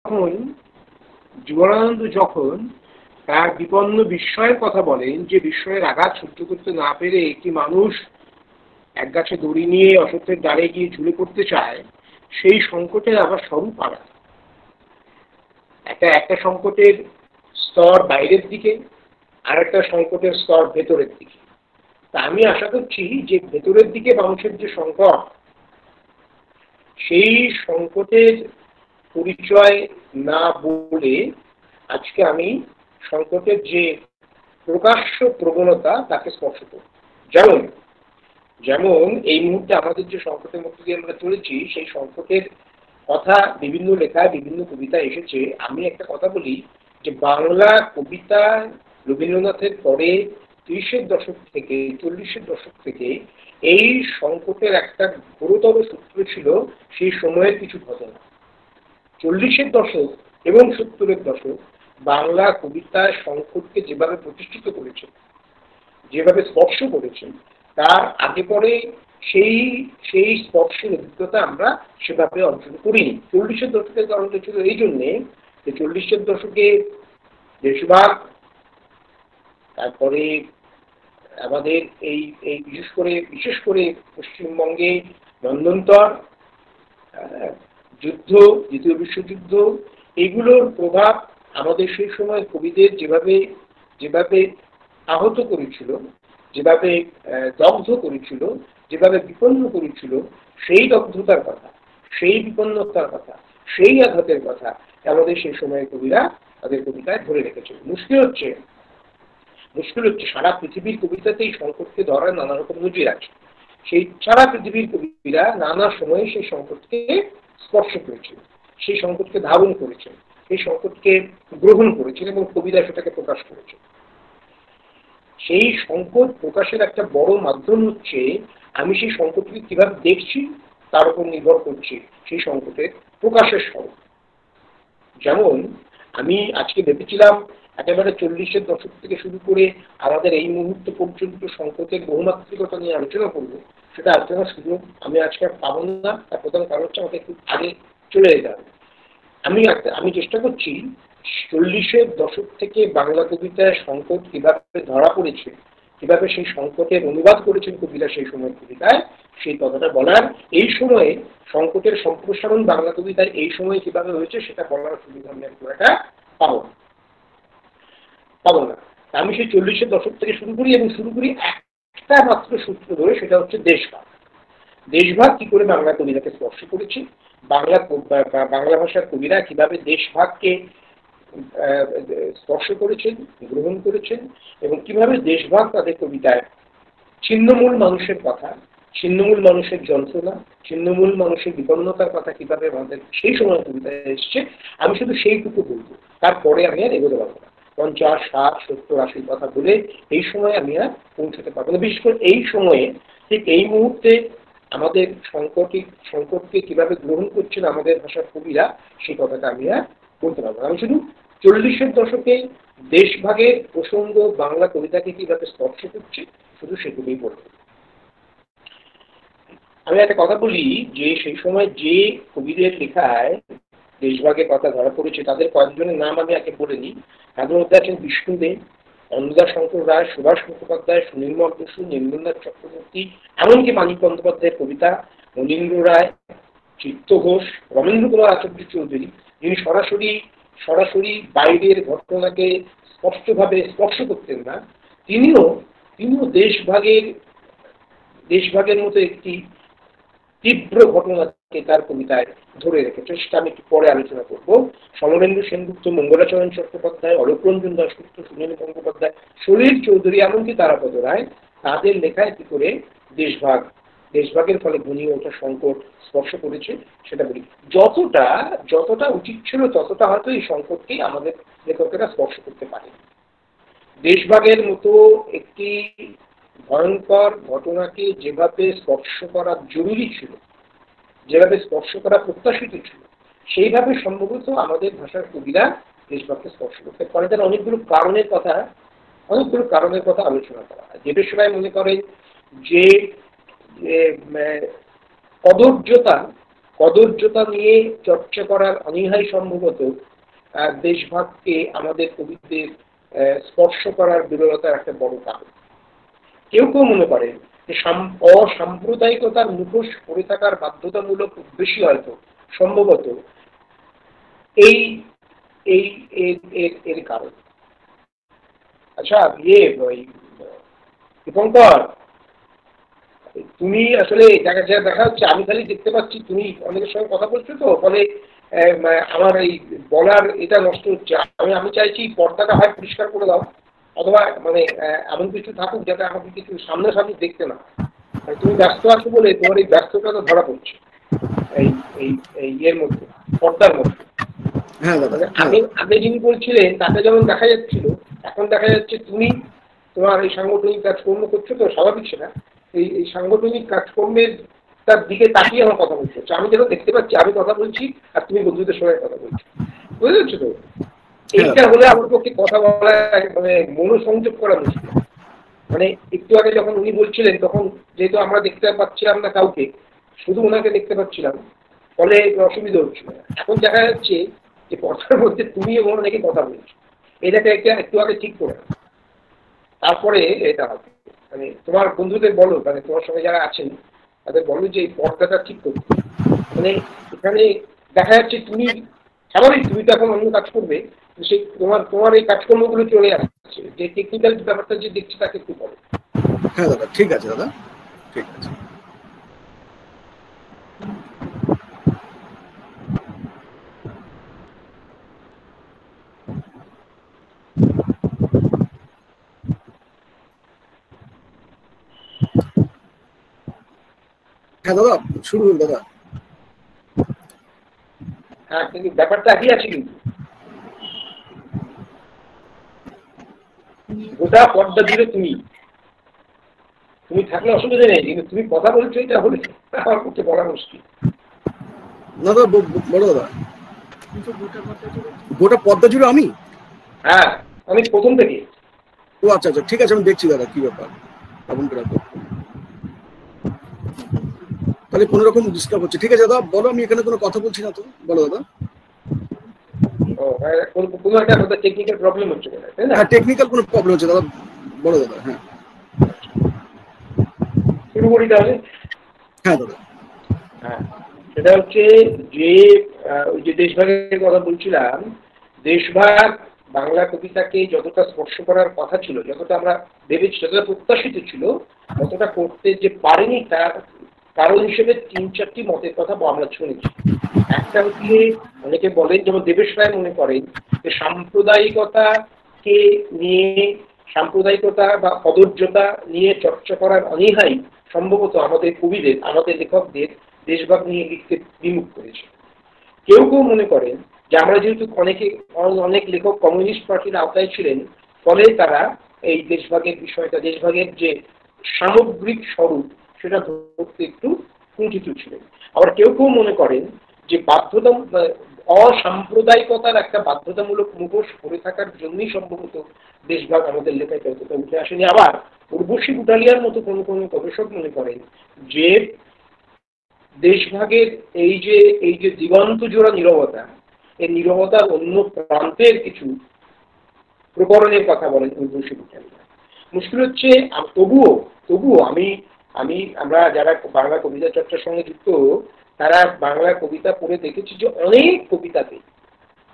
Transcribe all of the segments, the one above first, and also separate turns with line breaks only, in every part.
তখন জীবনানন্দ যখন তার বিপন্ন বিস্ময়ের কথা বলেন, যে বিস্ময়ের আঘাত সহ্য করতে না পেরে একটি মানুষ এক গাছে দড়ি নিয়ে অশ্বত্থের ডালে গিয়ে ঝুলে পড়তে চায়, সেই সংকটের আবার স্বরূপ আলাদা। একটা সংকটের স্তর বাইরের দিকে, আর একটা সংকটের স্তর ভেতরের দিকে। তা আমি আশা করছি যে ভেতরের দিকে মানুষের যে সংকট, সেই সংকটের পরিচয় না বলে আজকে আমি সংকটের যে প্রকাশ্য প্রবণতা তাকে স্পর্শ করব। যেমন এই মুহূর্তে আমাদের যে সংকটের মধ্যে দিয়ে আমরা চলেছি, সেই সংকটের কথা বিভিন্ন লেখায় বিভিন্ন কবিতা এসেছে। আমি একটা কথা বলি যে বাংলা কবিতা রবীন্দ্রনাথের পরে 30-এর দশক থেকে 40-এর দশক থেকে এই সংকটের একটা গুরুতর সূত্র ছিল সেই সময়ের কিছু ঘটনা। 40-এর দশক এবং 70-এর দশক বাংলা কবিতায় সংকটকে যেভাবে প্রতিষ্ঠিত করেছে, যেভাবে স্পর্শ করেছেন, তার আগে পরে সেই স্পর্শের অভিজ্ঞতা আমরা সেভাবে অর্জন করিনি। 40-এর দশকের কারণটা ছিল এই জন্যে যে 40-এর দশকে দেশভাগ, তারপরে আমাদের এই এই বিশেষ করে পশ্চিমবঙ্গে মন্বন্তর, যুদ্ধ, দ্বিতীয় বিশ্বযুদ্ধ, এইগুলোর প্রভাব আমাদের সেই সময় কবিদের যেভাবে আহত করেছিল, যেভাবে দগ্ধ করেছিল, যেভাবে বিপন্ন করেছিল, সেই দগ্ধতার কথা, সেই বিপন্নতার কথা, সেই আঘাতের কথা আমাদের সেই সময়ের কবিরা তাদের কবিতায় ধরে রেখেছিল। মুশকিল হচ্ছে সারা পৃথিবীর কবিতাতেই সংকটকে ধরার নানা রকম নজির আছে। সেই সারা পৃথিবীর কবিরা নানা সময়ে সেই সংকটকে স্পর্শ করেছিল, সেই সংকটকে ধারণ করেছেন, সেই সংকটকে গ্রহণ করেছেন এবং কবিতা সেটাকে প্রকাশ করেছে। সেই সংকট প্রকাশের একটা বড় মাধ্যম হচ্ছে আমি সেই সংকটকে কিভাবে দেখছি তার উপর নির্ভর করছি সেই সংকটের প্রকাশের স্বরূপ। যেমন আমি আজকে ভেবেছিলাম একেবারে 40-এর দশক থেকে শুরু করে আমাদের এই মুহূর্ত পর্যন্ত সংকটের বহুমাত্রিকতা নিয়ে আলোচনা করব। সেটা আলোচনার সুযোগ আমি আজকে পাবো না। তার প্রধান কারণ হচ্ছে আমাকে একটু আগে চলে যেতে হবে। আমি চেষ্টা করছি 40-এর দশক থেকে বাংলা কবিতায় সংকট কিভাবে ধরা পড়েছে, কিভাবে সেই সংকটের অনুবাদ করেছেন কবিরা সেই সময়ের কবিতায়, সেই কথাটা বলার। এই সময়ে সংকটের সম্প্রসারণ বাংলা কবিতায় এই সময়ে কিভাবে হয়েছে সেটা বলার সুবিধা আমি একটা পাবো না। আমি সেই 40-এর দশক থেকে শুরু করি একটা মাত্র সূত্র ধরে, সেটা হচ্ছে দেশভাগ কি করে বাংলা কবিতাকে স্পর্শ করেছে, বাংলা ভাষার কবিরা কিভাবে দেশভাগকে স্পর্শ করেছেন, গ্রহণ করেছেন, এবং কিভাবে দেশভাগ তাদের কবিতায় ছিন্নমূল মানুষের কথা, ছিন্নমূল মানুষের যন্ত্রণা, ছিন্নমূল মানুষের বিপন্নতার কথা কিভাবে আমাদের সেই সময় কবিতায় এসছে, আমি শুধু সেইটুকু বলবো। তারপরে আমি আর এগোতে পারবো না। 50, 60, 70, 80 কথা বলে এই সময় আমি আর পৌঁছাতে পারবো না। বিশেষ করে এই সময়ে, ঠিক এই মুহূর্তে আমাদের সংকটকে কিভাবে গ্রহণ করছেন আমাদের ভাষার কবিরা, সেই কথাটা আমি আর বলতে পারবো না। আমি শুধু 40-এর দশকে দেশভাগের প্রসঙ্গ বাংলা কবিতাকে কিভাবে স্পর্শ করছে, শুধু সেটুকুই বলবো। আমি একটা কথা বলি যে সেই সময় যে কবিদের লেখায় দেশভাগের কথা ধরা পড়েছে তাদের কয়েকজনের নাম আমি আগে বলে নিই। তাদের মধ্যে আছেন বিষ্ণুদেব, অন্নদাশঙ্কর রায়, সুভাষ মুখোপাধ্যায়, সুনীলমল বসু, নীলেন্দ্রনাথ চক্রবর্তী, এমনকি মানিক বন্দ্যোপাধ্যায়ের কবিতা, মনীন্দ্র রায়, চিত্ত ঘোষ, রমেন্দ্র কুমার আচার্য চৌধুরী, যিনি সরাসরি বাইরের ঘটনাকে স্পষ্টভাবে স্পর্শ করতেন না, তিনিও দেশভাগের মতো একটি তীব্র ঘটনাকে তার কবিতায় ধরে রেখেছে। সেটা আমি একটু পরে আলোচনা করবো। সমরেন্দ্র সেনগুপ্ত, মঙ্গলাচরণ চট্টোপাধ্যায়, অলোকরঞ্জন দাশগুপ্ত, সুনীল গঙ্গোপাধ্যায়, সলিল চৌধুরী, এমনকি তারাপদ রায়, তাদের লেখায় কি করে দেশভাগের ফলে ঘনিয়ে ওঠা সংকট স্পর্শ করেছে সেটা বলি। যতটা উচিত ছিল ততটা হয়তো এই সংকটকেই আমাদের লেখকেরা স্পর্শ করতে পারে। দেশভাগের মতো একটি ভয়ঙ্কর ঘটনাকে যেভাবে স্পর্শ করা জরুরি ছিল, যেভাবে স্পর্শ করা প্রত্যাশিত ছিল, সেইভাবে সম্ভবত আমাদের ভাষার কবিরা দেশভাগকে স্পর্শ করতে পারে। তার অনেকগুলো কারণের কথা আলোচনা করা হয়। যে সবাই মনে করেন যে কদর্যতা কদর্যতা নিয়ে চর্চা করার অনীহাই সম্ভবত দেশভাগকে আমাদের কবিদের স্পর্শ করার বিরলতার একটা বড় কারণ। কেউ কেউ মনে করেন যে অসাম্প্রদায়িকতার মুখোশ পরে থাকার বাধ্যতামূলক উদ্দেশ্যই হয়তো সম্ভবত এই এই এর কারণ। আচ্ছা, দীপঙ্কর, তুমি আসলে দেখা হচ্ছে আমি খালি দেখতে পাচ্ছি তুমি অনেকের সঙ্গে কথা বলছো, তো ফলে আমার এই বলার এটা নষ্ট হচ্ছে। আমি চাইছি পর্দাটা হয় পরিষ্কার করে দাও, অথবা এমন কিছু থাকুক যাতে আমাকে কিছু সামনাসামনি দেখতে না। তুমি ব্যস্ত আছো বলে তোমার এই ব্যস্ততা ধরা পড়ছে এই এই ইয়ের মধ্যে, পর্দার মধ্যে। আগে যিনি বলছিলেন তাকে যেমন দেখা যাচ্ছিল, এখন দেখা যাচ্ছে তুমি তোমার এই সাংগঠনিক কাজকর্ম করছো, তো স্বাভাবিক সেটা। এই সাংগঠনিক কাজকর্মের তার দিকে তাকিয়ে আমার কথা বলতে হচ্ছে। আমি যেন দেখতে পাচ্ছি আমি কথা বলছি আর তুমি বন্ধুদের সঙ্গে কথা বলছো, বুঝতে পারছো তো? এইটা হলে আমার পক্ষে কথা বলা মনোসংযোগ করা মুশকিল। একটু আগে যখন উনি বলছিলেন তখন যেহেতু আমরা দেখতে পাচ্ছিলাম না কাউকে, শুধু ওনাকে দেখতে পাচ্ছিলাম, ফলে অসুবিধা হচ্ছিল। এখন দেখা যাচ্ছে যে পর্দার মধ্যে তুমি এবং অনেকে কথা বলছো, এটাকে একটু আগে ঠিক করে তারপরে এটা হবে। তোমার বন্ধুদের বলো, তোমার সঙ্গে যারা আছেন তাদের বলো যে এই পর্দাটা ঠিক করতে। এখানে দেখা যাচ্ছে তুমি স্বাভাবিক, তুমি তো এখন অন্য কাজ করবে, সেই তোমার এই কাজকর্মগুলো চলে আসছে, যে টেকনিক্যাল ব্যাপারটা যে দেখছি তাকে একটু বলো।
হ্যাঁ দাদা, ঠিক আছে দাদা, ঠিক আছে। হ্যাঁ দাদা, শুরু করুন দাদা।
হ্যাঁ, কিন্তু ব্যাপারটা একই আছে, কিন্তু গোটা পর্দা জুড়ে তুমি থাকলে অসুবিধা নেই, কিন্তু তুমি কথা বলছো এটা হলে আমার পক্ষে বলা মুশকিল।
না দাদা, বলো দাদা। গোটা পর্দা জুড়ে আমি?
হ্যাঁ, আমি প্রথম থেকে।
ও আচ্ছা আচ্ছা, ঠিক আছে, আমি দেখছি দাদা কি ব্যাপার। তাহলে কোনো রকম ডিস্টার্ব হচ্ছে। ঠিক আছে দাদা, বলো, আমি এখানে কোনো কথা বলছি না তো, বলো দাদা।
কোনো একটা টেকনিক্যাল প্রবলেম হচ্ছে, তাই না?
হ্যাঁ, টেকনিক্যাল কোনো প্রবলেম হচ্ছে দাদা, বলো দাদা। হ্যাঁ,
শুরু করি তাহলে।
হ্যাঁ দাদা।
হ্যাঁ, সেটা হচ্ছে যে ওই যে দেশভাগের কথা বলছিলাম, দেশভাগ বাংলা কবিতাকে যতটা স্পর্শ করার কথা ছিল, যতটা আমরা ভেবেছি, যতটা প্রত্যাশিত ছিল, ততটা করতে যে পারেনি তার কারণ হিসেবে ৩-৪টি মতের কথা আমরা শুনেছি। একটা হচ্ছে অনেকে বলেন, যেমন দেবেশ রায় মনে করেন যে সাম্প্রদায়িকতাকে নিয়ে, সাম্প্রদায়িকতা বা কদর্যতা নিয়ে চর্চা করার অনীহাই সম্ভবত আমাদের কবিদের, আমাদের লেখকদের দেশভাগ নিয়ে লিখতে বিমুখ করেছে। কেউ কেউ মনে করেন যে আমরা যেহেতু অনেক লেখক কমিউনিস্ট পার্টির আওতায় ছিলেন, ফলে তারা এই দেশভাগের বিষয়টা, দেশভাগের যে সামগ্রিক স্বরূপ, সেটা ধরতে একটু কুণ্ঠিত ছিলেন। আবার কেউ কেউ মনে করেন যে অসাম্প্রদায়িকতার একটা বাধ্যতামূলক মুখোশ পরে থাকার জন্যই সম্ভবত দেশভাগ আমাদের লেখায় ততটা উঠে আসেনি। আবার উর্বশী বুটালিয়ার মতো কোনো কোনো গবেষক মনে করেন যে দেশভাগের এই যে দিগন্ত জোড়া নীরবতা, এই নীরবতার অন্য প্রান্তের কিছু প্রকরণের কথা বলেন উর্বশী বুটালিয়া। মুশকিল হচ্ছে তবুও আমরা যারা বাংলা কবিতা চর্চার সঙ্গে যুক্ত, তারা বাংলা কবিতা পড়ে দেখেছি যে অনেক কবিতাতে,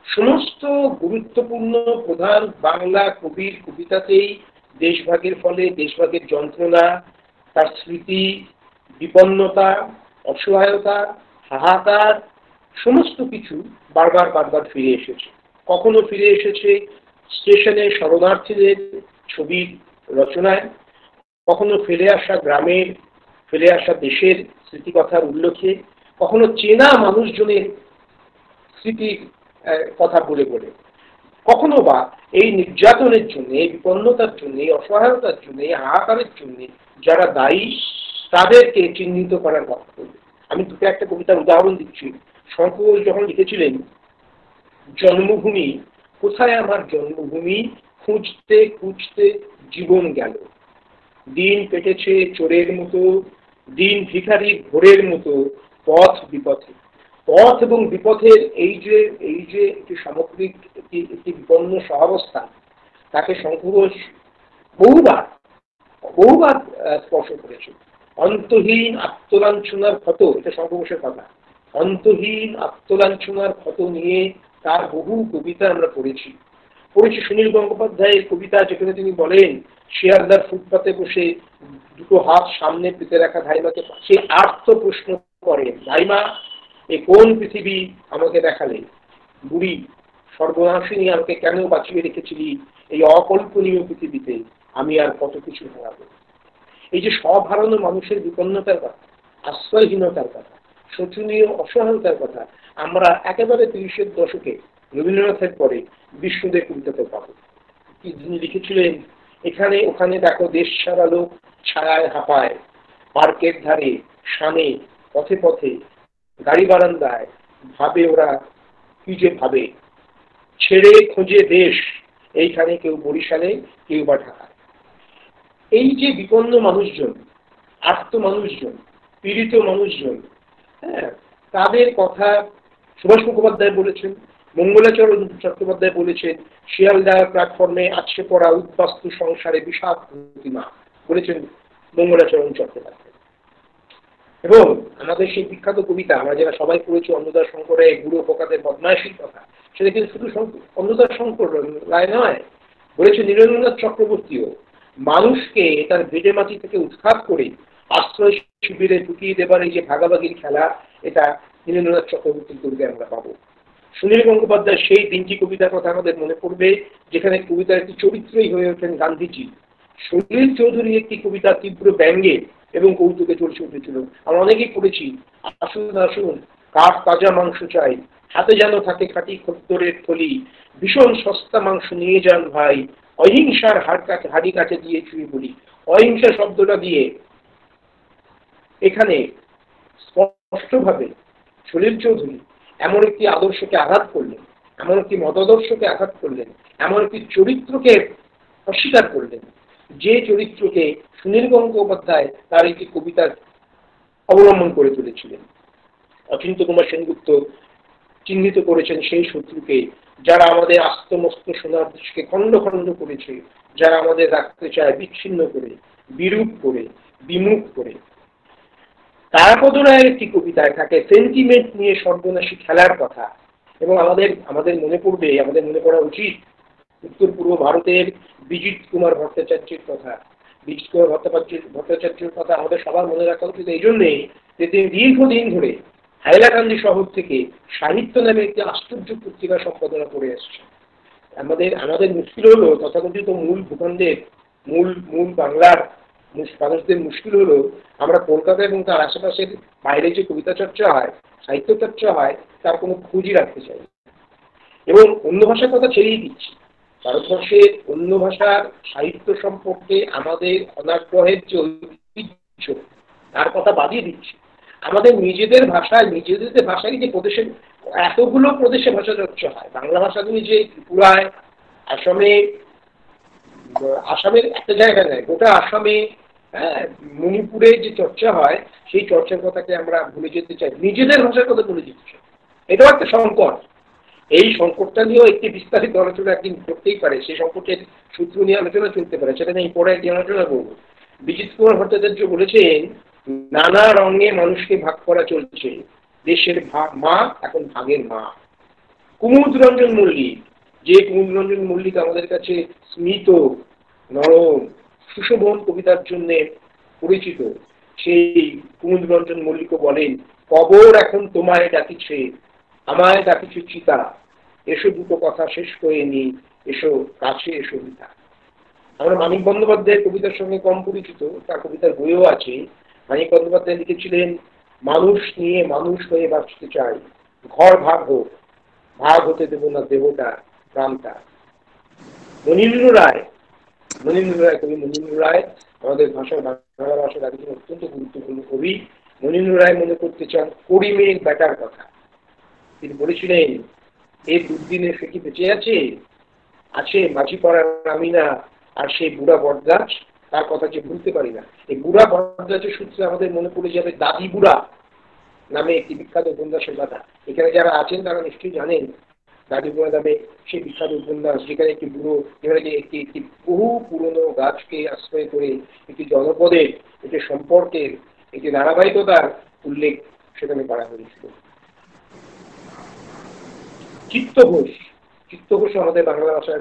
সমস্ত গুরুত্বপূর্ণ প্রধান বাংলা কবির কবিতাতেই দেশভাগের ফলে দেশভাগের যন্ত্রণা, তার স্মৃতি, বিপন্নতা, অসহায়তা, হাহাকার, সমস্ত কিছু বারবার ফিরে এসেছে। কখনো ফিরে এসেছে স্টেশনে শরণার্থীদের ছবির রচনায়, কখনো ফেলে আসা গ্রামের, ফেলে আসা দেশের স্মৃতিকথার উল্লেখে, কখনো চেনা মানুষজনের স্মৃতির কথা বলে বলে, কখনো বা এই নির্যাতনের জন্য, এই বিপন্নতার জন্য, এই অসহায়তার জন্য, এই হাহাকারের জন্য যারা দায়ী তাদেরকে চিহ্নিত করার কথা বলবে। আমি দুটো একটা কবিতার উদাহরণ দিচ্ছি। শঙ্কর যখন লিখেছিলেন জন্মভূমি, কোথায় আমার জন্মভূমি, খুঁজতে খুঁজতে জীবন গেল, দিন কেটেছে চোরের মতো, দিন ভিখারির ভোরের মতো, পথ বিপথে। পথ এবং বিপথের এই যে একটি সামগ্রিক একটি বিপন্ন সহাবস্থান, তাকে শঙ্খঘোষ বহুবার বহুবার স্পর্শ করেছে। অন্তহীন আত্মলাঞ্ছনার ক্ষত, এটা শঙ্খঘোষের কথা, অন্তহীন আত্মলাঞ্ছনার ক্ষত নিয়ে তার বহু কবিতা আমরা পড়েছি। সুনীল গঙ্গোপাধ্যায়ের কবিতা, যেখানে তিনি বলেন শিয়ালদার ফুটপাতে বসে দুটো হাত সামনে পেতে রাখা ধাইমাকে সে আর্ত প্রশ্ন করেন, ধাইমা এ কোন পৃথিবী আমাকে দেখালে, বুড়ি সর্বনাশিনী আমাকে কেন বাঁচিয়ে রেখেছিলি এই অকল্পনীয় পৃথিবীতে, আমি আর কত কিছু হারাবো। এই যে সব হারানো মানুষের বিপন্নতার কথা, আশ্রয়হীনতার কথা, শোচনীয় অসহায়তার কথা আমরা একেবারে ৩০-এর দশকে রবীন্দ্রনাথের পরে বিষ্ণুদের কবিতাতে পাবো। তিনি লিখেছিলেন, এখানে ওখানে দেখো দেশ ছাড়া লোক ছায়ায় হাঁপায়, পার্কের ধারে শানে পথে পথে গাড়ি বারান্দায় ভাবে ওরা কি যে ভাবে, ছেড়ে খোঁজে দেশ এইখানে কেউ বরিশালে কেউ বা ঢাকায়। এই যে বিপন্ন মানুষজন, আর্ত মানুষজন, পীড়িত মানুষজন, হ্যাঁ, তাদের কথা সুভাষ মুখোপাধ্যায় বলেছেন, মঙ্গলাচরণ চট্টোপাধ্যায় বলেছেন, শিয়ালদা প্ল্যাটফর্মে আছড়ে পড়া উদ্বাস্তু সংসারে বিষাদ প্রতিমা, বলেছেন মঙ্গলাচরণ চট্টোপাধ্যায়। এবং আমাদের সেই বিখ্যাত কবিতা আমরা যারা সবাই পড়েছি, অন্নদার শঙ্করের বুড়ো পোকাদের বদমাইশির কথা, সেটা কিন্তু শুধু অন্নদার শঙ্কর রায় নয়, বলেছে নীরেন্দ্রনাথ চক্রবর্তীও, মানুষকে তার ভিটে মাটি থেকে উৎখাত করে আশ্রয় শিবিরে ঢুকিয়ে দেবার এই যে ভাগাভাগির খেলা, এটা নীরেন্দ্রনাথ চক্রবর্তীর কবিতায় আমরা পাবো। সুনীল গঙ্গোপাধ্যায় সেই দিনটি কবিতার কথা আমাদের মনে পড়বে, যেখানে কবিতার একটি চরিত্রই হয়ে ওঠেন গান্ধীজি। সলিল চৌধুরী একটি কবিতা তীব্র ব্যঙ্গে এবং কৌতুকে চলছে উঠেছিল, আমরা অনেকেই পড়েছি, আসুন আসুন কাঠ তাজা মাংস চাই, হাতে যেন থাকে খাঁটি খদ্দরের থলি, ভীষণ সস্তা মাংস নিয়ে যান ভাই, অহিংসার হাড়ি কাছে দিয়ে ছুঁয়ে বলি। অহিংসা শব্দটা দিয়ে এখানে স্পষ্টভাবে সলিল চৌধুরী এমন একটি আদর্শকে আঘাত করলেন, এমন একটি মতাদর্শকে আঘাত করলেন, এমন একটি চরিত্রকে অস্বীকার করলেন, যে চরিত্রকে সুনীল গঙ্গোপাধ্যায় তার একটি কবিতার অবলম্বন করে তুলেছিলেন। অচিন্ত্য কুমার সেনগুপ্ত চিহ্নিত করেছেন সেই শত্রুকে, যারা আমাদের আস্তমস্ত সোনার দেশকে খণ্ড খণ্ড করেছে, যারা আমাদের রাখতে চায় বিচ্ছিন্ন করে, বিরূপ করে, বিমুখ করে। তারাপদ রায়ের একটি কবিতায় থাকে সেন্টিমেন্ট নিয়ে সর্বনাশী খেলার কথা, এবং আমাদের মনে পড়বে, আমাদের মনে করা উচিত উত্তর পূর্ব ভারতের বিজিত কুমার ভট্টাচার্যের কথা। বিজিত কুমার ভট্টাচার্যের কথা আমাদের সবার মনে রাখা উচিত এই জন্যেই যে তিনি দীর্ঘদিন ধরে হাইলাকান্দি শহর থেকে সাহিত্য নামে একটি আশ্চর্য পত্রিকা সম্পাদনা করে আসছে। আমাদের মুশকিল হলো, তথাকথিত মূল ভূখণ্ডের মূল বাংলার মানুষদের মুশকিল হলো, আমরা কলকাতা এবং তার আশেপাশের বাইরে যে কবিতা চর্চা হয়, সাহিত্য চর্চা হয়, তার কোনো খুঁজই রাখতে চাই এবং অন্য ভাষার কথা ছেড়েই দিচ্ছি। ভারতবর্ষের অন্য ভাষার সাহিত্য সম্পর্কে আমাদের অনাগ্রহের যে ঐতিহ্য, তার কথা বাদিয়ে দিচ্ছি। আমাদের নিজেদের ভাষায় যে প্রদেশের এতগুলো প্রদেশে ভাষা চর্চা হয়, বাংলা ভাষাগুলি যে ত্রিপুরায়, আসামের একটা জায়গা নেয়, গোটা আসামে, হ্যাঁ, মণিপুরে যে চর্চা হয়, সেই চর্চার কথাকে আমরা ভুলে যেতে চাই, নিজেদের ভাষার কথা ভুলে যেতে চাই। এটাও একটা সংকট। এই সংকটটা নিয়েও একটি বিস্তারিত আলোচনা একদিন করতেই পারে, সেই সংকটের সূত্র নিয়ে আলোচনা চলতে পারে, সেটা নিয়ে পরে একটি আলোচনা করবো। বিজিত কুমার ভট্টাচার্য বলেছেন, নানা রঙে মানুষকে ভাগ করা চলছে, দেশের মা এখন ভাগের মা। কুমুদ রঞ্জন মল্লিক, যে কুমুদ রঞ্জন মল্লিক আমাদের কাছে স্মিত, নরম, সুশোভন কবিতার জন্য পরিচিত, সেই কুমুদ রঞ্জন মল্লিকও বলেন, কবর এখন তোমায় ডাকিছে, আমায় ডাকিছে চিতা, এসো দুটো কথা শেষ করে নি, এসো কাছে এসো মিতা। আমরা মানিক বন্দ্যোপাধ্যায়ের কবিতার সঙ্গে কম পরিচিত, তার কবিতার বইও আছে। মানিক বন্দ্যোপাধ্যায় লিখেছিলেন, মানুষ নিয়ে মানুষ হয়ে বাঁচতে চাই, ঘর ভাগ হোক, ভাগ হতে দেব না দেবতা প্রাণটা। মনীন্দ্র রায়, কবি মনীন্দ্র রায় আমাদের বাংলা ভাষার একজন অত্যন্ত গুরুত্বপূর্ণ কবি। মনীন্দ্র রায় মনে করতে চান করিমের বেটার কথা। তিনি বলেছিলেন, এই দুর্দিনে সে কি বেঁচে আছে মাঝি পাড়ার আমিনা আর সেই বুড়া বটগাছ, তার কথা যে ভুলতে পারি না। এই বুড়া বটগাছের সূত্রে আমাদের মনে পড়ে যাবে দাদি বুড়া, নামে একটি বিখ্যাত উপন্যাসের কথা। এখানে যারা আছেন তারা নিশ্চয়ই জানেন দাদিপুরা নামে সেই বিখ্যাত উপন্যাস, যেখানে একটি একটি বহু পুরনো গাছকে আশ্রয় করে একটি জনপদের একটি সম্পর্কের একটি ধারাবাহিকতার উল্লেখ সেখানে করা হয়েছিল। চিত্ত ঘোষ, চিত্ত ঘোষ আমাদের বাংলা ভাষার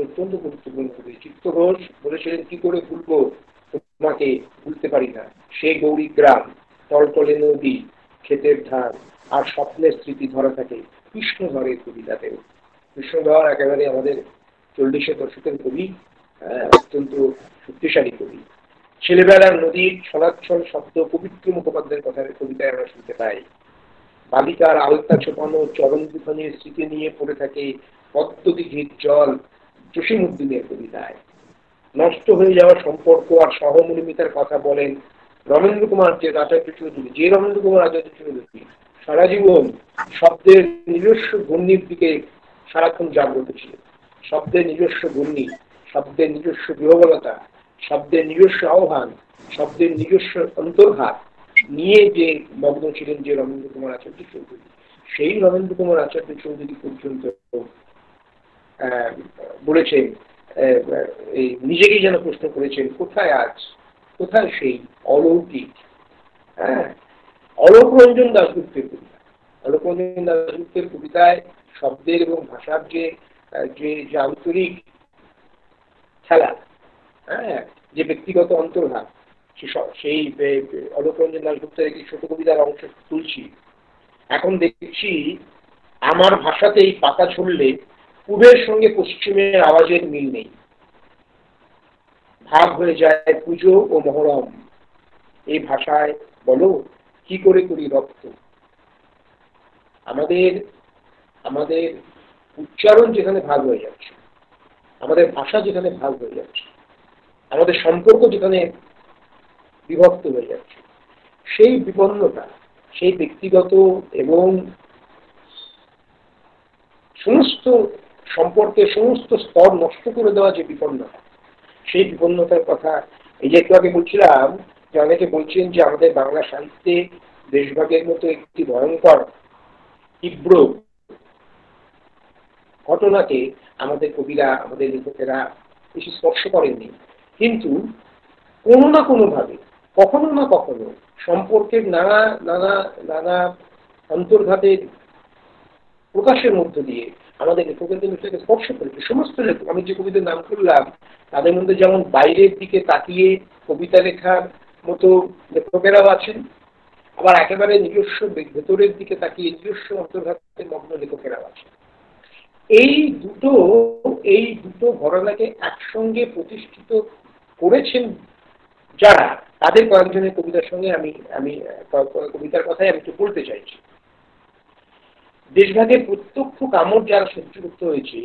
অত্যন্ত গুরুত্বপূর্ণ কবি। চিত্ত ঘোষ বলেছিলেন, কি করে ভুলবো তোমাকে, ভুলতে পারি না, সে গৌরী গ্রাম, টলটলে নদী, ক্ষেতের ধান, আর স্বপ্নের স্মৃতি ধরা থাকে কৃষ্ণধরের কবিতাতেও। কৃষ্ণধর একেবারে আমাদের 40-এর দশকের কবি, অত্যন্ত শক্তিশালী কবি। ছেলেবেলার নদীর ছলাচ্ছল শব্দ পবিত্র মুখোপাধ্যায়ের কথার কবিতায় আমরা শুনতে পাই। বালিকার আলতা ছোপানো চরণ দুখানির স্মৃতি নিয়ে পড়ে থাকে পদ্মদিঘির জল জসীমউদ্দিনের কবিতায়। নষ্ট হয়ে যাওয়া সম্পর্ক আর সহমর্মিতার কথা বলেন রমেন্দ্র কুমার আচার্য চৌধুরী। যে রমেন্দ্র কুমার আচার্য চৌধুরী সারা জীবন শব্দের নিজস্ব ঘূর্ণির দিকে সারাক্ষণ জাগ্রত ছিলেন। শব্দের নিজস্ব ঘূর্ণি, শব্দের নিজস্ব বিহবলতা, শব্দের নিজস্ব আহ্বান, শব্দের নিজস্ব অন্তর্ঘাত নিয়ে যে মগ্ন ছিলেন যে রমেন্দ্র কুমার আচার্য চৌধুরী, সেই রমেন্দ্র কুমার আচার্য চৌধুরী পর্যন্ত বলেছেন, এই নিজেকেই যেন প্রশ্ন করেছেন, কোথায় আজ, কোথায় সেই অলৌকিক অলোকরঞ্জন দাশগুপ্তের কবিতা। অলোকরঞ্জন দাশগুপ্তের কবিতায় শব্দের এবং ভাষার যে যে আন্তরিক খেলা, যে ব্যক্তিগত অন্তর্ঘাত, সেই অলোকরঞ্জন দাশগুপ্তের একটি ছোট কবিতার অংশ তুলছি। এখন দেখছি, আমার ভাষাতেই পাতা ছড়লে পূবের সঙ্গে পশ্চিমের আওয়াজের মিল নেই, ভাগ হয়ে যায় পুজো ও মহরম, এই ভাষায় বলো কি করে করি রক্ত। আমাদের আমাদের উচ্চারণ যেখানে ভাগ হয়ে যাচ্ছে, আমাদের ভাষা যেখানে ভাগ হয়ে যাচ্ছে, আমাদের সম্পর্ক যেখানে বিভক্ত হয়ে যাচ্ছে, সেই বিপন্নতা, সেই ব্যক্তিগত এবং সমস্ত সম্পর্কের সমস্ত স্তর নষ্ট করে দেওয়া যে বিপন্নতা, সেই বিপন্নতার কথা এই যে একটু আগে বলছিলাম, যে অনেকে বলছেন যে আমাদের বাংলা সাহিত্যে দেশভাগের মতো একটি ভয়ঙ্কর তীব্র ঘটনাকে আমাদের কবিরা, আমাদের লেখকেরা বেশি স্পর্শ করেননি। কিন্তু কোনো না কোনো ভাবে, কখনো না কখনো সম্পর্কের নানা নানা নানা অন্তর্ঘাতের প্রকাশের মধ্য দিয়ে আমাদের লেখকের বিষয়কে স্পর্শ করেছে। সমস্ত লেখক, আমি যে কবিদের নাম করলাম তাদের মধ্যে যেমন বাইরের দিকে তাকিয়ে কবিতা লেখার মতো লেখকেরাও আছেন, আবার একেবারে নিজস্ব ভেতরের দিকে তাকিয়ে নিজস্ব অন্তর্ঘাতের মগ্ন লেখকেরাও আছেন। এই দুটো ঘটনাকে একসঙ্গে প্রতিষ্ঠিত করেছেন যারা, তাদের কয়েকজনের কবিতার সঙ্গে আমি আমি কবিতার কথাই আমি একটু বলতে চাইছি। দেশভাগের প্রত্যক্ষ কামড় যারা সহ্য করতে হয়েছে,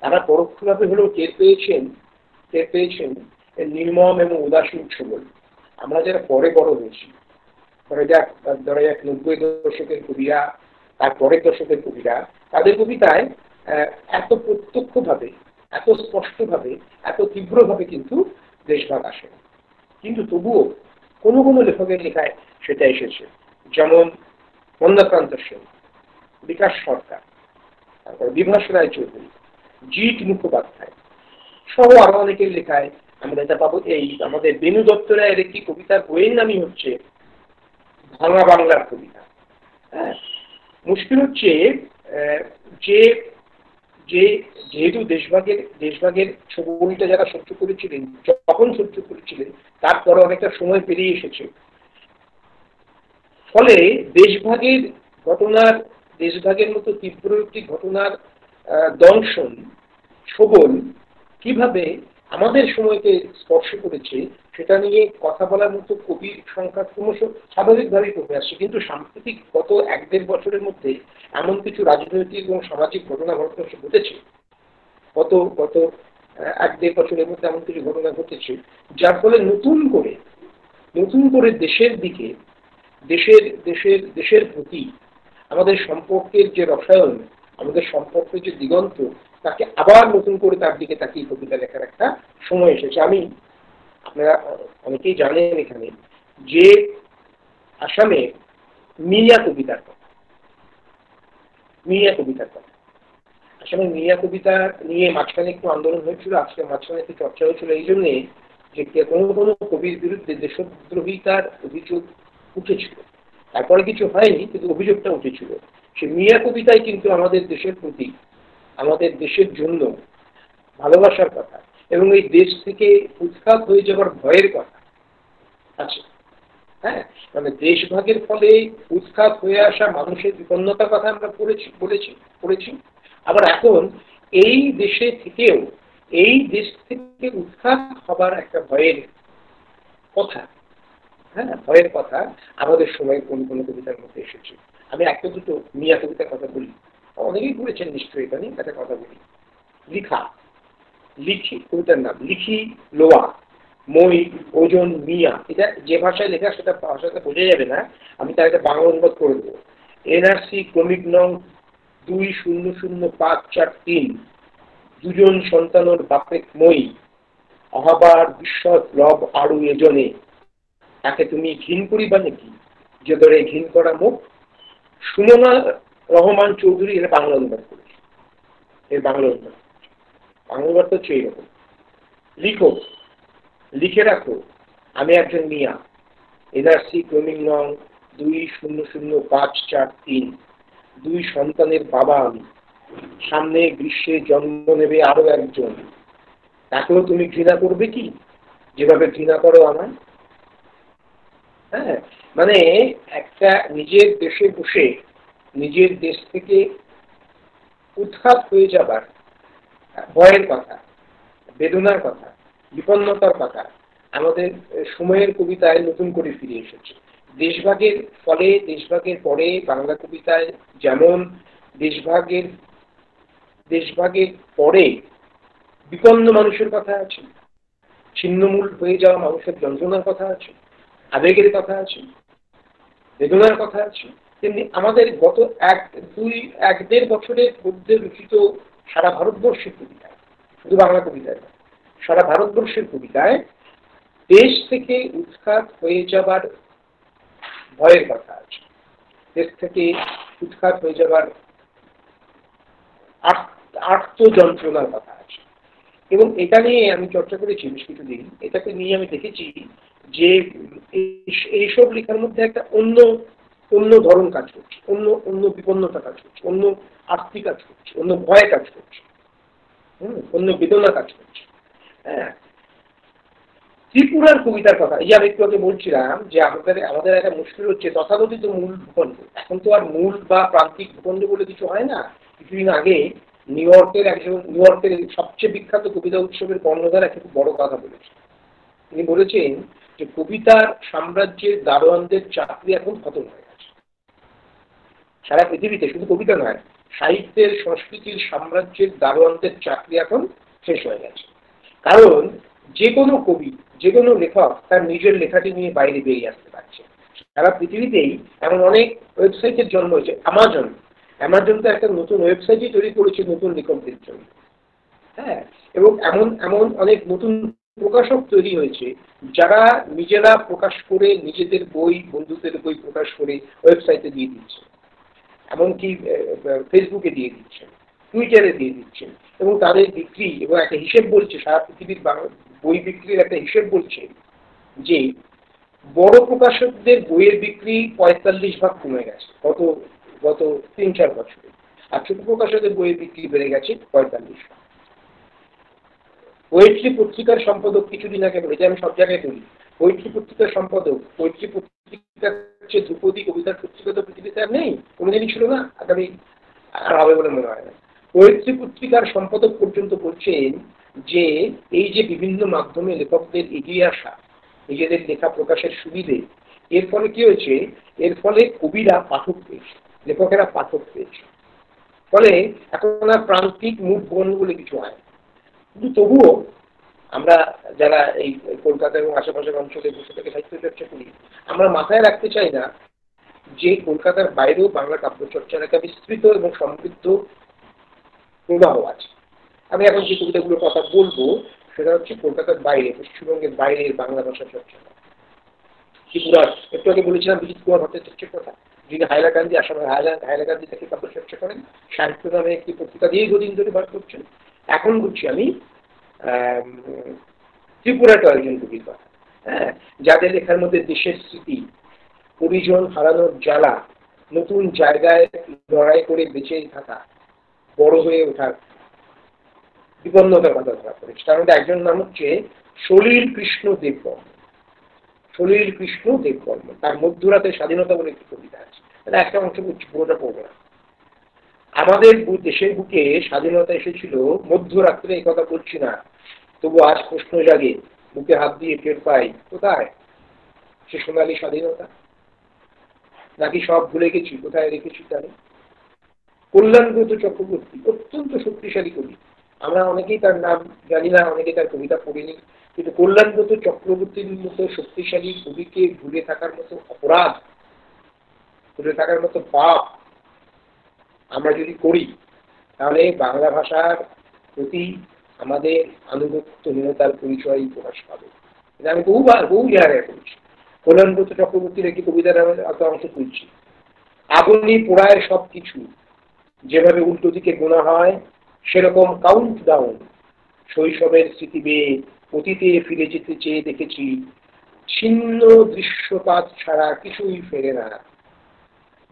তারা পরোক্ষভাবে হলেও টের পেয়েছেন নির্মম এবং উদাসীন ছবল। আমরা যারা পরে বড় হয়েছি, ধরা যাক 90 দশকের কবিরা, তার পরের দশকের কবিরা, তাদের কবিতায় এত প্রত্যক্ষভাবে, এত স্পষ্টভাবে, এত তীব্রভাবে কিন্তু দেশভাগ আসে। কিন্তু তবুও কোনো কোনো লেখকের লেখায় সেটা এসেছে, যেমন মন্দাক্রান্ত সেন, বিকাশ সরকার, তারপর বিভাস রায় চৌধুরী, জিৎ মুখোপাধ্যায় সহ আরো অনেকের লেখায় আমরা এটা পাবো। এই আমাদের বেনু দত্ত রায়ের একটি কবিতার বইয়ের নামই হচ্ছে ভাঙা বাংলার কবিতা। মুশকিল হচ্ছে যে যেহেতু দেশভাগের ছবিটা যারা সহ্য করেছিলেন, যখন সহ্য করেছিলেন, তারপরে অনেকটা সময় পেরিয়ে এসেছে। ফলে দেশভাগের মতো তীব্র একটি ঘটনার দংশন, ছবল কিভাবে আমাদের সময়কে স্পর্শ করেছে সেটা নিয়ে কথা বলার মতো কবির সংখ্যা ক্রমশ স্বাভাবিকভাবেই কমে আসছে। কিন্তু সাম্প্রতিক গত 1-1.5 বছরের মধ্যে এমন কিছু রাজনৈতিক এবং সামাজিক ঘটনা ঘটেছে, গত 1-1.5 বছরের মধ্যে এমন কিছু ঘটনা ঘটেছে যার ফলে নতুন করে দেশের দিকে, দেশের প্রতি আমাদের সম্পর্কের যে রসায়ন, আমাদের সম্পর্কের যে দিগন্ত, তাকে আবার নতুন করে তার দিকে তাকিয়ে কবিতা লেখার একটা সময় এসেছে। আপনারা অনেকেই জানেন এখানে যে আসামে মিয়া কবিতার কথা। মিয়া কবিতার কথা আসলে মিয়া কবিতা নিয়ে মাঝখানে একটু আন্দোলন হয়েছিল, আজকে মাঝখানে একটু চর্চা হয়েছিল এই জন্যে যে কোনো কোনো কবির বিরুদ্ধে দেশদ্রোহিতার অভিযোগ উঠেছিল। তারপরে কিছু হয়নি, কিন্তু অভিযোগটা উঠেছিল। সে মিয়া কবিতায় কিন্তু আমাদের দেশের প্রতি, আমাদের দেশের জন্য ভালোবাসার কথা এবং এই দেশ থেকে উৎখাত হয়ে যাওয়ার ভয়ের কথা আছে। হ্যাঁ, মানে দেশভাগের ফলে উৎখাত হয়ে আসা মানুষের বিপন্নতার কথা আমরা পড়েছি। আবার এখন এই দেশে থেকেও এই দেশ থেকে উৎখাত হবার একটা ভয়ের কথা, হ্যাঁ ভয়ের কথা আমাদের সময় কোন কোন কবিতার মধ্যে এসেছে। আমি একটা দুটো মিয়া কবিতার কথা বলি, অনেকেই বলেছেন নিশ্চয়ই, এখানে একটা কথা বলি। লিখি কবিতার নাম লিখি লোয়া মই ওজন মিয়া। এটা যে ভাষায় লেখা সেটা ভাষাতে বোঝা যাবে না, আমি তার একটা বাংলা অনুবাদ করে দেবো। এনআরসি ক্রমিক নং 200543 দুজন সন্তানের বাপেক মই অহাবার বিশ্বত লব আরু এজনে তাকে তুমি ঘিন করিবা নাকি যে ধরে ঘিন করা মুখ। সুমনা রহমান চৌধুরী এর বাংলা অনুবাদ করেছে। এর বাংলা অনুবাদ তো হচ্ছে এইরকম। লিখো, লিখে রাখো আমি একজন মিয়া, এনআরসি ক্রমিক নং 200543 দুই সন্তানের বাবা আমি, সামনে গ্রীষ্মে জন্ম নেবে আরো একজন, তাকেও তুমি ঘৃণা করবে কি যেভাবে ঘৃণা করো আমায়। হ্যাঁ, মানে একটা নিজের দেশে বসে নিজের দেশ থেকে উৎখাত হয়ে যাবার ভয়ের কথা, বেদনার কথা, বিপন্নতার কথা আমাদের সময়ের কবিতায় নতুন করে ফিরে এসেছে। দেশভাগের ফলে, দেশভাগের পরে বাংলা কবিতায় যেমন দেশভাগের পরে বিপন্ন মানুষের কথা আছে, ছিন্নমূল হয়ে যাওয়া মানুষের যন্ত্রণার কথা আছে, আবেগের কথা আছে, বেদনার কথা আছে, তেমনি আমাদের গত 1-1.5 বছরের মধ্যে রচিত সারা ভারতবর্ষের কবিতায়, শুধু বাংলা কবিতায় না, সারা ভারতবর্ষের কবিতায় দেশ থেকে উৎখাত হয়ে যাবার ভয়ের কথা আছে, দেশ থেকে উৎখাত হয়ে যাবার আর্ত যন্ত্রণার কথা আছে। এবং এটা নিয়ে আমি চর্চা করেছি বেশ কিছুদিন। এটাকে নিয়ে আমি দেখেছি যে এইসব লেখার মধ্যে একটা অন্য ধরন কাজ করছে, অন্য বিপন্নতা কাজ করছে, অন্য আর্তি কাজ করছে, অন্য ভয় কাজ করছে, অন্য বেদনা কাজ করছে। হ্যাঁ, ত্রিপুরার কবিতার কথা এই যে আমি একটু আগে বলছিলাম যে আমাদের একটা মুশকিল হচ্ছে তথাকথিত মূল ভূখণ্ড। এখন তো আর মূল বা প্রান্তিক ভূখণ্ড বলে কিছু হয় না। কিছুদিন আগে নিউ ইয়র্কের সবচেয়ে বিখ্যাত কবিতা উৎসবের কর্ণধার একটা খুব বড় কথা বলেছেন। তিনি বলেছেন যে কবিতার সাম্রাজ্যের দারোয়ানদের চাকরি এখন খতম হয়ে গেছে। সারা পৃথিবীতে শুধু কবিতা নয়, সাহিত্যের সংস্কৃতির সাম্রাজ্যের দারোয়ানদের চাকরি এখন শেষ হয়ে গেছে। কারণ যে কোনো কবি, যে কোনো লেখক তার নিজের লেখাটি নিয়ে বাইরে বেরিয়ে আসতে পারছে। সারা পৃথিবীতেই এমন অনেক ওয়েবসাইটের জন্ম হয়েছে। অ্যামাজন তো একটা নতুন ওয়েবসাইটই তৈরি করেছে নতুন লেখকদের জন্য। হ্যাঁ, এবং এমন অনেক নতুন প্রকাশক তৈরি হয়েছে যারা নিজেরা প্রকাশ করে নিজেদের বই, বন্ধুদের বই প্রকাশ করে ওয়েবসাইটে দিয়ে দিচ্ছে, এমনকি ফেসবুকে দিয়ে দিচ্ছেন, টুইটারে দিয়ে দিচ্ছেন, এবং তাদের বিক্রি এবং একটা হিসেব বলছে, সারা পৃথিবীর বই বিক্রির একটা হিসেব বলছে যে বড় প্রকাশকদের বইয়ের বিক্রি 45 ভাগ কমে গেছে গত 3-4 বছরে, আর ছোট প্রকাশকদের বইয়ের বিক্রি বেড়ে গেছে 45 ভাগ। পোয়েট্রি পত্রিকার সম্পাদক কিছুদিন আগে বলে, যে আমি সব জায়গায় বলি, পোয়েট্রি পত্রিকার সম্পাদক, পোয়েট্রি পত্রিকা হচ্ছে ধ্রুপদী কবিতার পত্রিকা তো পৃথিবীতে আর নেই, কোনোদিনই ছিল না, আগামী আর হবে বলে মনে হয় না। পোয়েট্রি পত্রিকার সম্পাদক পর্যন্ত বলছেন যে এই যে বিভিন্ন মাধ্যমে লেখকদের এগিয়ে আসা, নিজেদের লেখা প্রকাশের সুবিধে, এর ফলে কি হয়েছে, এর ফলে কবিরা পাঠক পেয়েছে, লেখকেরা পাঠক পেয়েছে। ফলে এখন আর প্রান্তিক মুখ বন বলে কিছু হয়। কিন্তু তবুও আমরা যারা এই কলকাতা এবং আশেপাশের অঞ্চলে বসে থেকে সাহিত্য চর্চা করি, আমরা মাথায় রাখতে চাই না যে কলকাতার বাইরেও বাংলা কাব্যচর্চার একটা বিস্তৃত এবং সমৃদ্ধ প্রবাহ আছে। আমি এখন যে কবিতাগুলোর কথা বলবো সেটা হচ্ছে কলকাতার বাইরে, পশ্চিমবঙ্গের বাইরের বাংলা ভাষা চর্চা। ত্রিপুরার একটু আগে বলেছিলাম বিজিত কুমার ভট্টাচার্যের কথা, যিনি হাইলাকান্দি, আসামের হাইলাকান্দি থেকে কাব্য চর্চা করেন, সাহিত্য নামে একটি পত্রিকা দীর্ঘদিন ধরে বার করছেন। এখন বলছি আমি ত্রিপুরা কয়েকজন কবির কথা, হ্যাঁ, যাদের লেখার মধ্যে দেশের স্মৃতি, পরিজন হারানোর জ্বালা, নতুন জায়গায় লড়াই করে বেঁচে থাকা, বড় হয়ে ওঠার বিপন্নতার কথা ধরা পড়েছে। তার মধ্যে একজন নাম হচ্ছে সলিল কৃষ্ণ দেববর্মন। সলিল কৃষ্ণ দেববর্মন, তার মধ্যরাতের স্বাধীনতা বলে একটি কবিতা আছে, এটা একটা অংশ বলছি, পুরোটা পড়বো না। আমাদের দেশের বুকে স্বাধীনতা এসেছিল মধ্যরাত্রে, এই কথা বলছি না, তবু আজ প্রশ্ন জাগে, বুকে হাত দিয়ে টের পাই, কোথায় সে সোনালী স্বাধীনতা? নাকি সব ভুলে গেছি, কোথায় রেখেছি জানি? কল্যাণব্রত চক্রবর্তী অত্যন্ত শক্তিশালী কবি, আমরা অনেকেই তার নাম জানি না, অনেকে তার কবিতা পড়িনি, কিন্তু কল্যাণব্রত চক্রবর্তীর মতো শক্তিশালী কবিকে ভুলে থাকার মতো অপরাধ, ভুলে থাকার মতো পাপ আমরা যদি করি, তাহলে বাংলা ভাষার প্রতি আমাদের আনুগত্যহীনতার পরিচয় প্রকাশ পাবে। এটা আমি বহু জায়গায় করেছি। কল্যাণব্রত চক্রবর্তীর একটি কবিতার অংশ তুলছি। আগুনি পোড়ায় সবকিছু, যেভাবে উল্টো দিকে গোনা হয় সেরকম কাউন্ট ডাউন, শৈশবের স্মৃতি বেয়ে অতীতে ফিরে যেতে চেয়ে দেখেছি, ছিন্ন দৃশ্যপাত ছাড়া কিছুই ফেরে না।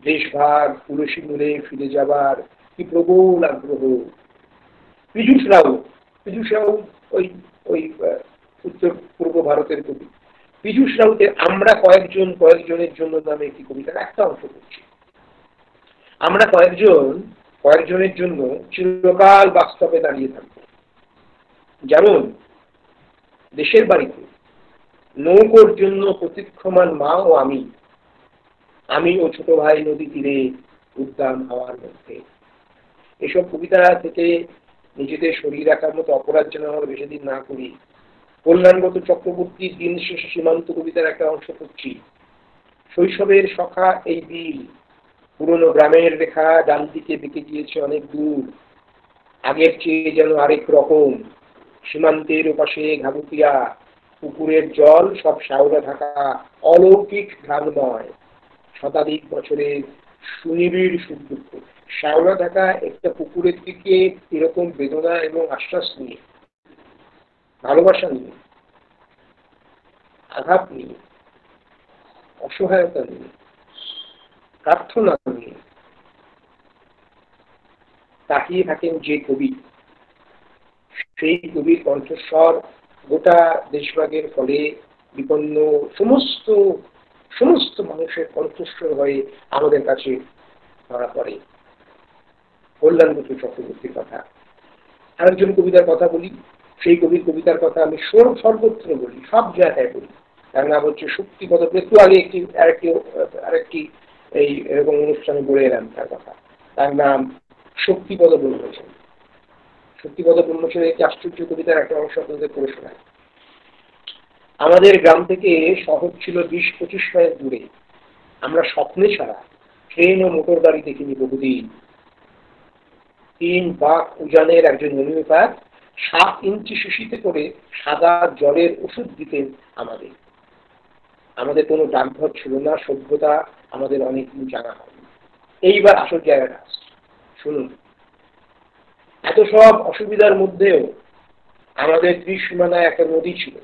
দেশভাগ তুলসী মূলে ফিরে যাবার কি প্রবল আগ্রহ। পীযূষ রাউত ওই ওই উত্তর পূর্ব ভারতের কবি। পীযূষ রাউতের আমরা কয়েকজনের জন্য নামে একটি কবিতার একটা অংশ করছি। আমরা কয়েকজনের জন্য চিরকাল বাস্তবে দাঁড়িয়ে থাকবো। যেমন দেশের বাড়িতে নৌকোর জন্য প্রতীক্ষমান মা ও আমি ও ছোট ভাই নদী তীরে উদ্যান হাওয়ার মধ্যে। এসব কবিতা থেকে নিজেদের সরিয়ে রাখার মতো অপরাধ যেন আমরা বেশি দিন না করি। কল্যাণব্রত চক্রবর্তীর দিন শেষে সীমান্ত কবিতার একটা অংশ করছি। শৈশবের সখা এই বিল, পুরনো গ্রামের রেখা ডান দিকে বেঁকে গিয়েছে অনেক দূর, আগের চেয়ে যেন আরেক রকম। সীমান্তের ওপাশে ঘাগুটিয়া, পুকুরের জল সব শ্যাওলা ঢাকা, অলৌকিক ঘ্রাণময়, শতাধিক বছরের সুনিবিড় সুখ-দুঃখ। শ্যাওলা ঢাকা একটা পুকুরের দিকে এরকম বেদনা এবং আশ্বাস নিয়ে, ভালোবাসা নিয়ে, আঘাত নিয়ে, অসহায়তা নিয়ে, প্রার্থনা নিয়ে তাকিয়ে থাকেন যে কবি, সেই কবির কণ্ঠস্বর গোটা দেশভাগের ফলে বিপন্ন সমস্ত মানুষের কণ্ঠস্বর হয়ে আমাদের কাছে ধরা পড়ে। কল্যাণব্রত চক্রবর্তীর কথা। আরেকজন কবিতার কথা বলি, সেই কবির কবিতার কথা আমি সর্বত্র বলি, সব জায়গায় বলি। তার নাম হচ্ছে শক্তিপদ। একটু আগে আরেকটি এই এরকম অনুষ্ঠানে বলে এলাম তার কথা। তার নাম শক্তিপদ ব্রহ্মচারী। শক্তিপদ ব্রহ্মচারীর একটি আশ্চর্য কবিতার একটা অংশ আপনাদের পড়ে শোনায়। আমাদের গ্রাম থেকে শহর ছিল 20-25 মাইল দূরে। আমরা স্বপ্নে ছাড়া ট্রেন ও মোটর গাড়ি দেখিনি বহুদিন। 3 বাক উজানের একজন হোমিওপ্যাথ 7 ইঞ্চি শিশিতে করে সাদা জলের ওষুধ দিতেন আমাদের কোনো ডাকঘর ছিল না, সভ্যতা আমাদের অনেকদিন জানা হয়নি। এইবার আসল জায়গাটা আসছে, শুনুন। এত সব অসুবিধার মধ্যেও আমাদের ত্রিসীমানায় একটা নদী ছিল,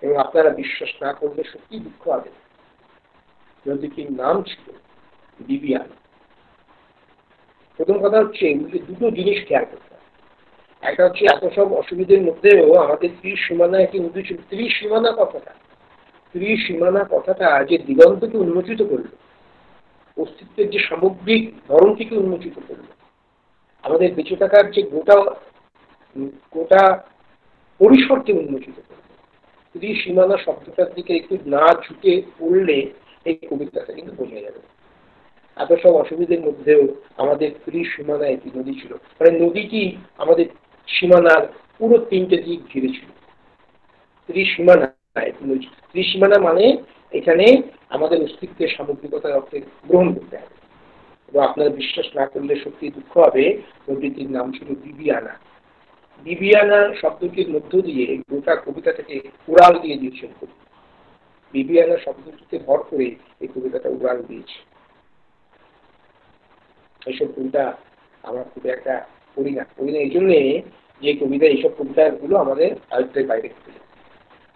এবং আপনারা বিশ্বাস না করলে সত্যি দুঃখ হবে, নদীটির নাম ছিল বিবিয়ানা। প্রথম কথা হচ্ছে দুটো জিনিস খেয়াল করতে হবে। একটা হচ্ছে এত সব অসুবিধার মধ্যেও আমাদের ত্রিসীমানায় একটি নদী ছিল। ত্রিসীমানা কথাটা যে দিগন্তকে উন্মোচিত করলো, অস্তিত্বের যে সামগ্রিক ধরনটিকে উন্মোচিত করলো, আমাদের বেঁচে থাকার যে গোটা পরিসরকে উন্মোচিত করলো। ত্রিসীমানা শব্দটার দিকে একটু না ঝুঁকে পড়লে এই কবিতাটা কিন্তু বোঝা যাবে। এত সব অসুবিধার মধ্যেও আমাদের ত্রিসীমানায় একটি নদী ছিল, মানে নদীটি আমাদের সীমানার পুরো 3টে দিক ঘিরে ছিল। ত্রিসীমানা মানে এখানে আমাদের অস্তিত্বের সামগ্রিকতার অর্থে গ্রহণ করতে হবে। এবং আপনারা বিশ্বাস না করলে সত্যি দুঃখ হবে, নদীটির নাম ছিল বিবিয়ানা। বিবিয়ানা শব্দটির মধ্য দিয়ে গোটা কবিতা থেকে উড়াল দিয়ে দিয়েছেন কবি। বিবিয়ানা শব্দটিকে ভর করে এই কবিতাটা উড়াল দিয়েছে। এইসব কবিতা আমরা খুব একটা পড়ি না এই জন্যে যে কবিতা, এইসব কবিতাগুলো আমাদের আয়ত্তের বাইরে থেকে যায়,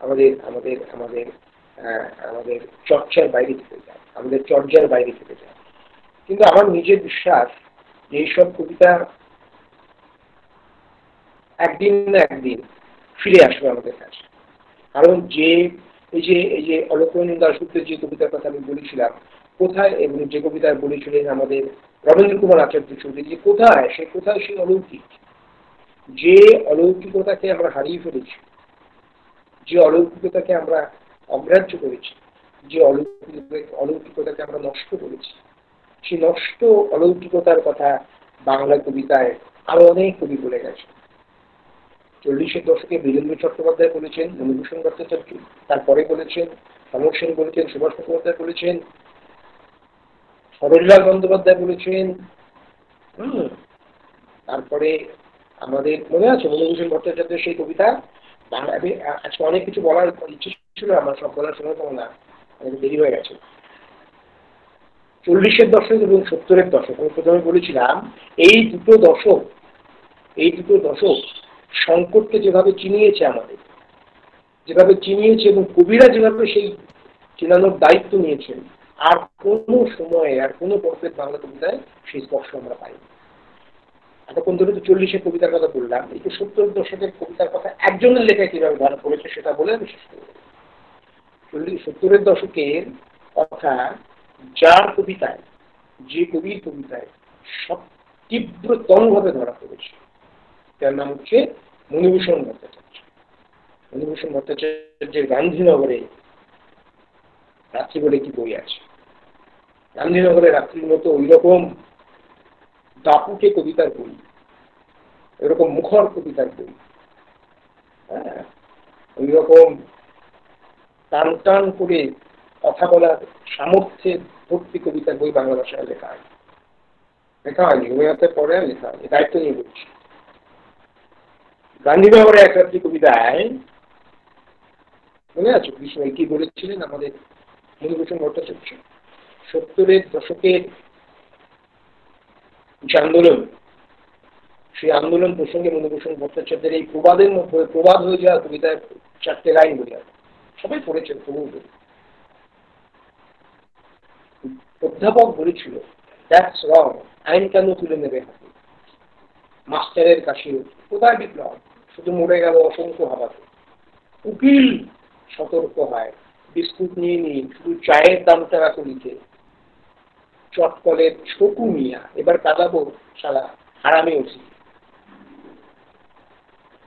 আমাদের আমাদের আমাদের আমাদের চর্চার বাইরে থেকে যায়, আমাদের চর্যার বাইরে থেকে যায়। কিন্তু আমার নিজের বিশ্বাস যে এইসব কবিতা একদিন না একদিন ফিরে আসবে আমাদের কাছে। কারণ যে এই যে অলকনন্দা দাশগুপ্তের যে কবিতার কথা আমি বলেছিলাম, কোথায়, এবং যে কবিতা বলেছিলেন আমাদের রবীন্দ্র কুমার আচার্য চৌধুরী, যে কোথায় সেই অলৌকিক, যে অলৌকিকতাকে আমরা হারিয়ে ফেলেছি, যে অলৌকিকতাকে আমরা অগ্রাহ্য করেছি, যে অলৌকিকতাকে আমরা নষ্ট করেছি, সেই নষ্ট অলৌকিকতার কথা বাংলা কবিতায় আরো অনেক কবি বলে গেছে। 40-এর দশকে বীরেন্দ্র চট্টোপাধ্যায় বলেছেন, মণিভূষণ ভট্টাচার্য তারপরে বলেছেন, সমর সেন বলেছেন, সুভাষ মুখোপাধ্যায় বলেছেন, সরোজলাল বন্দ্যোপাধ্যায় বলেছেন। তারপরে আমাদের মনে আছে মণিভূষণ ভট্টাচার্যের সেই কবিতা বাংলা। আজকে অনেক কিছু বলার ইচ্ছে ছিল আমার, সব বলার সময় পাবো না, অনেক দেরি হয়ে গেছে। 40-এর দশক এবং 70-এর দশক, আমি প্রথমে বলেছিলাম এই দুটো দশক সংকটকে যেভাবে চিনিয়েছে, আমাদের যেভাবে চিনিয়েছে, এবং কবিরা যেভাবে সেই চেনানোর দায়িত্ব নিয়েছেন, আর কোনো সময়ে আর কোনো পর্বের বাংলা কবিতায় সেই স্পর্শ আমরা পাইনি। এতক্ষণ ধরে তো 40-এর কবিতার কথা বললাম, এই যে 70-এর দশকের কবিতার কথা একজনের লেখায় কিভাবে ধারণ করেছে সেটা বলে আমি শেষ করব। 70-এর দশকের কথা যার কবিতায়, যে কবির কবিতায় সব তীব্রতম ভাবে ধরা পড়েছে, তার নাম হচ্ছে মণিভূষণ ভট্টাচার্য। মণিভূষণ ভট্টাচার্যের গান্ধীনগরে রাত্রি বলে কি বই আছে। গান্ধীনগরে রাত্রির মতো ওই রকম দাপুটে কবিতার বই, এরকম মুখর কবিতার বই, হ্যাঁ, ওই রকম টান টান করে কথা বলার সামর্থ্যের ভর্তি কবিতার বই বাংলা ভাষায় লেখা হয়নি। রবীন্দ্রনাথের পরে লেখা হয়নি, দায়িত্ব নিয়ে বলছি। গান্ধীনগরে এক রাত্রি কবিতায় মনে আছে বিষয় কি বলেছিলেন আমাদের মণিভূষণ ভট্টাচার্য? 70-এর দশকের যে আন্দোলন, সেই আন্দোলন প্রসঙ্গে মণিভূষণ ভট্টাচার্যের এই প্রবাদের মধ্যে, প্রবাদ হয়ে যাওয়া কবিতায় 4টে লাইন বলে আছে, সবাই পড়েছেন। অধ্যাপক বলেছিল, দ্যাটস রং, আইন কেন তুলে নেবে হাতে? মাস্টারের কাছে কোথায় বিপ্লব, শুধু মরে গেল অসংখ্য হাবাতে। উকিল সতর্ক হয়, বিস্কুট নিয়ে নিন, শুধু চায়ের দামটা রাখো লিখে। চটকলের ছকু মিয়া, এবার কাঁদাবো সারা হারামে ওঠি।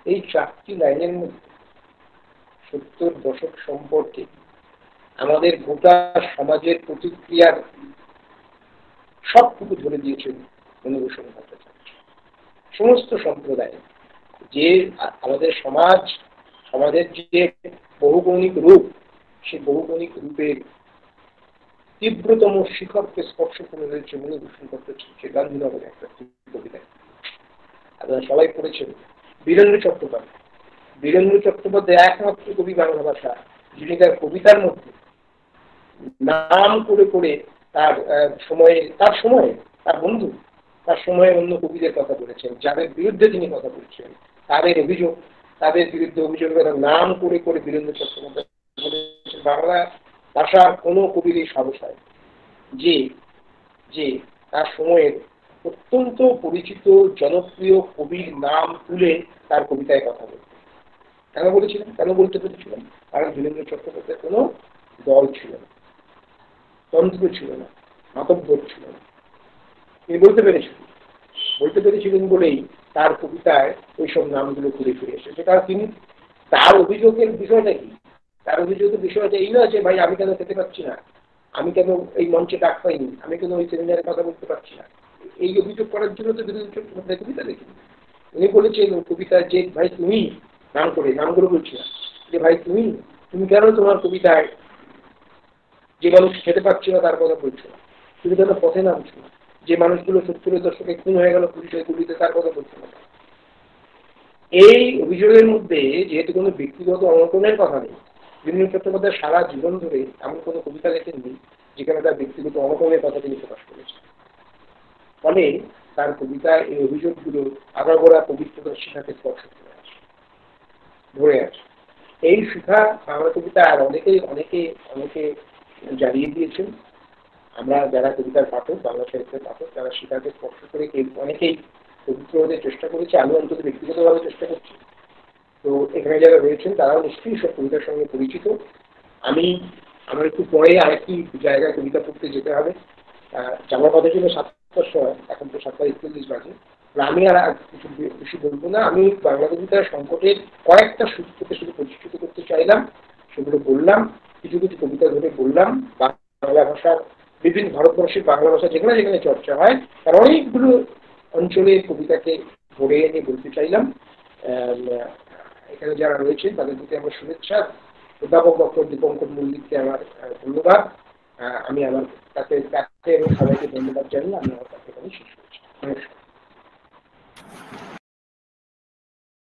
এই 4টি লাইনের মধ্যে 70 দশক সম্পর্কে আমাদের গোটা সমাজের প্রতিক্রিয়ার সবটুকু ধরে দিয়েছেন মণিভূষণ ভট্টাচার্য। সমস্ত সম্প্রদায়, যে আমাদের সমাজের যে বহুকৌণিক রূপ, সেই বহুকৌণিক রূপের তীব্রতম শিখরকে স্পর্শ করে রয়েছে মণিভূষণ ভট্টাচার্য গান্ধীনগরে একটা কবিতায়। আপনারা সবাই পড়েছেন বীরেন্দ্র চট্টোপাধ্যায় একমাত্র কবি বাংলা ভাষা যিনি তার কবিতার মধ্যে নাম করে করে তার বন্ধু, তার সময়ে অন্য কবিদের কথা বলেছেন, যাদের বিরুদ্ধে তিনি কথা বলছেন, তাদের বিরুদ্ধে অভিযোগের নাম করে করে বীরেন্দ্র চট্টোপাধ্যায় বলেছেন বাংলা ভাষার কোনো কবির এই সাহস হয় যে তার সময়ের অত্যন্ত পরিচিত জনপ্রিয় কবির নাম তুলে তার কবিতায় কথা বলতেন। কেন বলতে পেরেছিলেন? কারণ বীরেন্দ্র চট্টোপাধ্যায়ের কোনো দল ছিল না, তন্ত্র ছিল না, মাতব্বর ছিল না। তিনি বলতে পেরেছিলেন বলেই তার কবিতায় ওইসব নামগুলো ঘুরে ফিরে এসেছে। কারণ তিনি, তার অভিযোগের বিষয়টা কি? তার অভিযোগের বিষয়টা এই নয় যে ভাই আমি কেন খেতে পাচ্ছি না, আমি কেন এই মঞ্চে ডাক পাইনি, আমি কেন ওই সেমিনারে কথা বলতে পারছি না। এই অভিযোগ করার জন্য তো বীরেন্দ্র চট্টোপাধ্যায় কবিতা লেখেন। উনি বলেছেন কবিতায় যে ভাই তুমি নামগুলো বলছি না, যে ভাই তুমি কেন তোমার কবিতায় যে মানুষ খেতে পারছে না তার কথা বলছো না, তুমি কেন পথে নামছো না, যে মানুষগুলো 70-এর দশকে খুন হয়ে গেল পুলিশে তার কথা বলছো না। এই অভিযোগের মধ্যে যেহেতু কোনো ব্যক্তিগত অনটনের কথা নেই, বীরেন্দ্র চট্টোপাধ্যায় সারা জীবন ধরে এমন কোনো কবিতা লেখেননি যেখানে তার ব্যক্তিগত অনটনের কথা তিনি প্রকাশ করেছেন। ফলে তার কবিতায় এই অভিযোগগুলো আগাগোড়া পবিত্রতার শিখাকে স্পর্শ করে আসে, ধরে আসে। এই শিখা বাংলা কবিতা আর অনেকে অনেকে অনেকে জ্বালিয়ে দিয়েছেন। আমরা যারা কবিতার পাঠক, বাংলা সাহিত্যের পাঠক, তারা শিখাকে স্পর্শ করে অনেকেই পবিত্র হতে চেষ্টা করেছে। আমি অন্তত ব্যক্তিগতভাবে চেষ্টা করছি। তো এখানে যারা রয়েছেন তারাও নিশ্চয়ই সব কবিতার সঙ্গে পরিচিত। আমার একটু পরে আরেকটি জায়গায় কবিতা পড়তে যেতে হবে। যাওয়ার কথা ছিল 7টার সময়, এখন তো 7:41 বাজে। আমি আর কিছু বেশি বলবো না। আমি বাংলা কবিতার সংকটের কয়েকটা সূত্রকে শুধু প্রতিষ্ঠিত করতে চাইলাম, সেগুলো বললাম। কিছু কিছু কবিতা ধরে বললাম। বাংলা ভাষার বিভিন্ন ভারতবর্ষের বাংলা ভাষা যেখানে যেখানে চর্চা হয় তার অনেকগুলো অঞ্চলের কবিতাকে ধরে এনে বলতে চাইলাম। এখানে যারা রয়েছেন তাদের প্রতি আমার শুভেচ্ছা। অধ্যাপক ডক্টর দীপঙ্কর মল্লিককে আমার ধন্যবাদ। আমি আমার তাকে এবং সবাইকে ধন্যবাদ জানিয়ে আমি আমার কাছে শেষ করছি। নমস্কার।